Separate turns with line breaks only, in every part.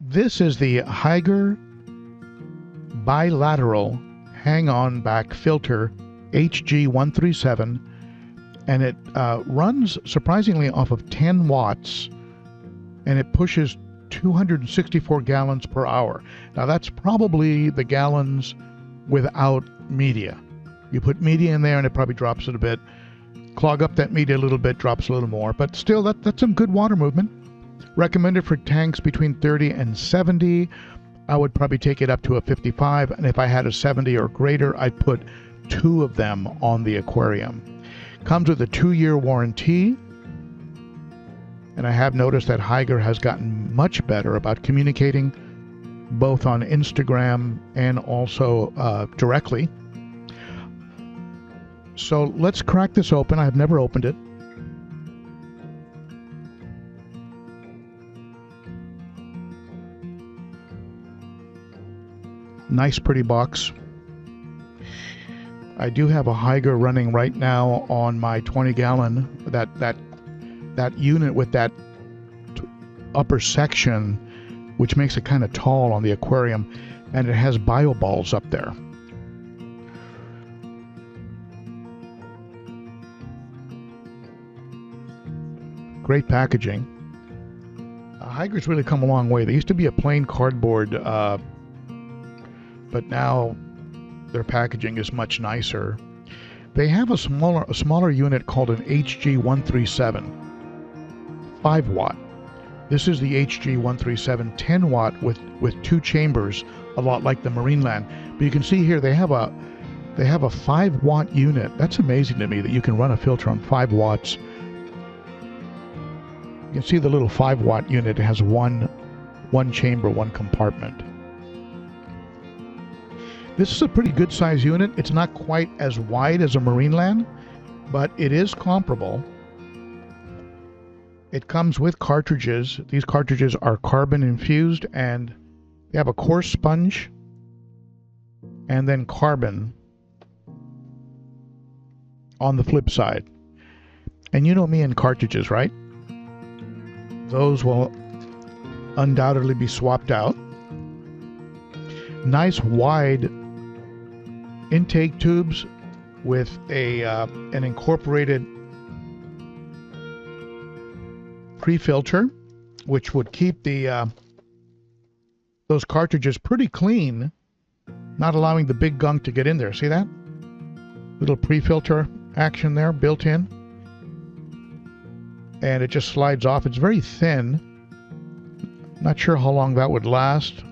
This is the Hygger Bilateral Hang-on-Back filter HG137, and it runs surprisingly off of 10 watts, and it pushes 264 gallons per hour. Now that's probably the gallons without media. You put media in there and it probably drops it a bit. Clog up that media a little bit, drops a little more, but still that's some good water movement. Recommended for tanks between 30 and 70. I would probably take it up to a 55, and if I had a 70 or greater, I'd put 2 of them on the aquarium. Comes with a 2-year warranty, and I have noticed that Hygger has gotten much better about communicating both on Instagram and also directly. So let's crack this open. I've never opened it. Nice pretty box. I do have a Hygger running right now on my 20-gallon. That unit with that upper section, which makes it kind of tall on the aquarium, and it has bio balls up there. Great packaging. Hygger's really come a long way. They used to be a plain cardboard, but now their packaging is much nicer. They have a smaller unit called an HG137, 5 watt. This is the HG137 10 watt with 2 chambers, a lot like the Marineland. But you can see here they have a 5 watt unit. That's amazing to me that you can run a filter on 5 watts. You can see the little 5 watt unit has one chamber, 1 compartment. This is a pretty good size unit. It's not quite as wide as a Marineland, but it is comparable. It comes with cartridges. These cartridges are carbon infused, and they have a coarse sponge and then carbon on the flip side. And you know me and cartridges, right? Those will undoubtedly be swapped out. Nice wide intake tubes with an incorporated pre-filter, which would keep those cartridges pretty clean, not allowing the big gunk to get in there. See that? Little pre-filter action there built in. And it just slides off. It's very thin. Not sure how long that would last.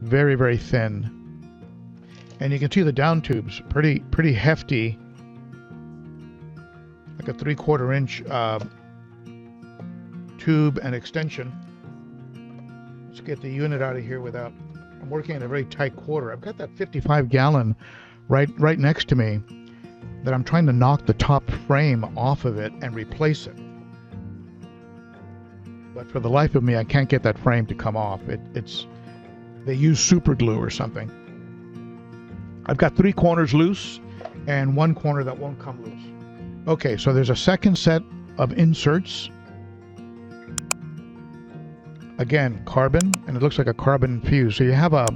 Very, very thin. And you can see the down tubes, pretty hefty, like a 3/4 inch tube and extension. Let's get the unit out of here without. I'm working in a very tight quarter. I've got that 55-gallon right next to me that I'm trying to knock the top frame off of it and replace it. But for the life of me, I can't get that frame to come off. They use super glue or something. I've got 3 corners loose and 1 corner that won't come loose. Okay, so there's a second set of inserts. Again, carbon, and it looks like a carbon infused. So you have a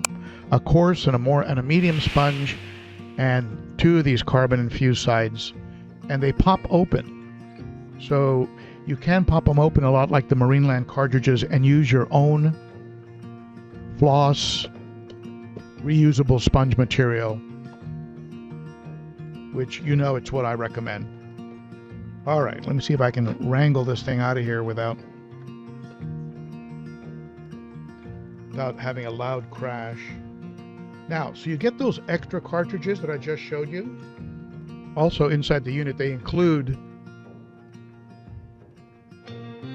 coarse and a medium sponge and 2 of these carbon infused sides, and they pop open. So you can pop them open a lot like the Marineland cartridges and use your own floss, reusable sponge material, which it's what I recommend. All right, let me see if I can wrangle this thing out of here without having a loud crash. Now, so you get those extra cartridges that I just showed you. Also inside the unit, they include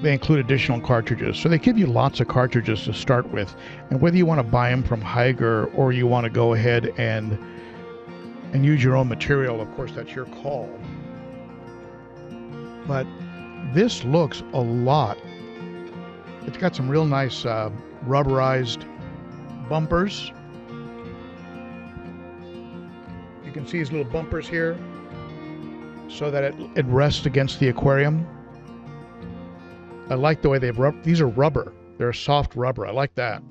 additional cartridges. So they give you lots of cartridges to start with. And whether you want to buy them from Hygger or you want to go ahead and use your own material, of course, that's your call. But this looks a lot. It's got some real nice rubberized bumpers. You can see these little bumpers here so that it rests against the aquarium. I like the way these are rubber. They're a soft rubber. I like that.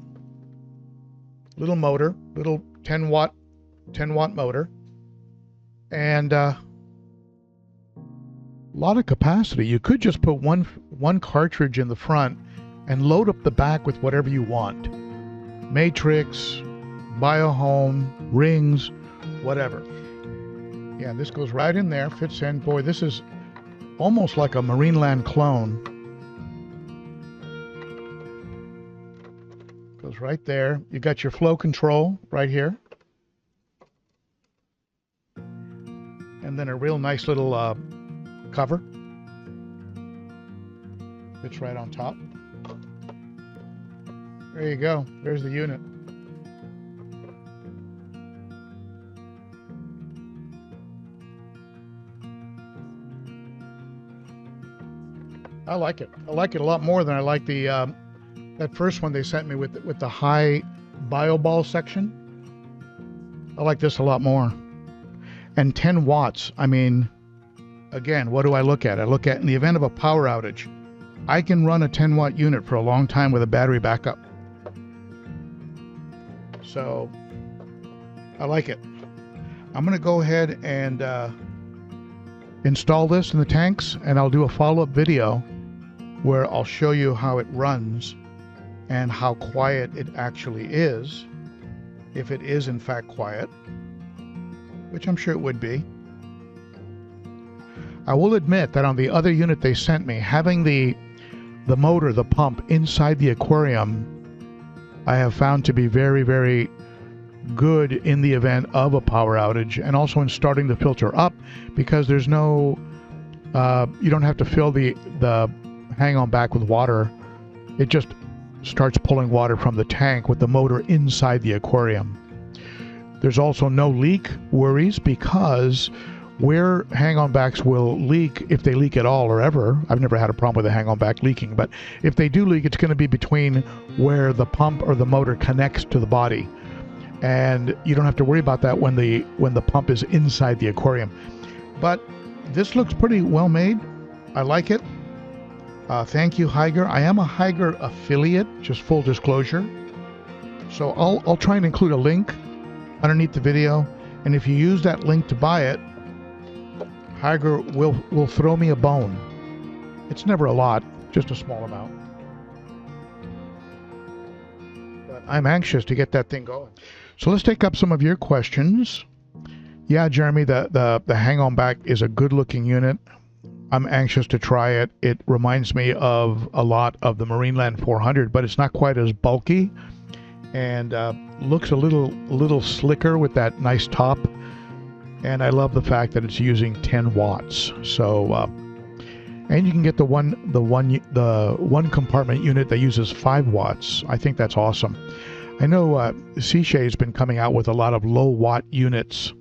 Little motor, little 10 watt motor, and a lot of capacity. You could just put one cartridge in the front and load up the back with whatever you want. Matrix, Biohome, rings, whatever. Yeah, this goes right in there, fits in. Boy, this is almost like a Marineland clone. Goes right there. You got your flow control right here. And then a real nice little cover. Fits right on top. There you go. There's the unit. I like it. I like it a lot more than I like the that first one they sent me with the high bio ball section. I like this a lot more. And 10 watts. I mean, again, what do I look at? I look at in the event of a power outage, I can run a 10 watt unit for a long time with a battery backup. So I like it. I'm going to go ahead and install this in the tanks, and I'll do a follow-up video where I'll show you how it runs and how quiet it actually is, if it is in fact quiet, which I'm sure it would be. I will admit that on the other unit they sent me, having the motor, the pump inside the aquarium, I have found to be very, very good in the event of a power outage, and also in starting the filter up, because there's no you don't have to fill the hang-on-back with water. It just starts pulling water from the tank with the motor inside the aquarium. There's also no leak worries, because where hang-on-backs will leak, if they leak at all or ever, I've never had a problem with a hang-on-back leaking, but if they do leak, it's going to be between where the pump or the motor connects to the body. And you don't have to worry about that when the pump is inside the aquarium. But this looks pretty well made. I like it. Thank you, Hygger. I am a Hygger affiliate, just full disclosure. So I'll try and include a link underneath the video, and if you use that link to buy it, Hygger will throw me a bone. It's never a lot, just a small amount. But I'm anxious to get that thing going. So let's take up some of your questions. Yeah, Jeremy, the hang-on-back is a good-looking unit. I'm anxious to try it. It reminds me of a lot of the Marineland 400, but it's not quite as bulky, and looks a little slicker with that nice top. And I love the fact that it's using 10 watts. So, and you can get the one compartment unit that uses 5 watts. I think that's awesome. I know Cichlids has been coming out with a lot of low watt units,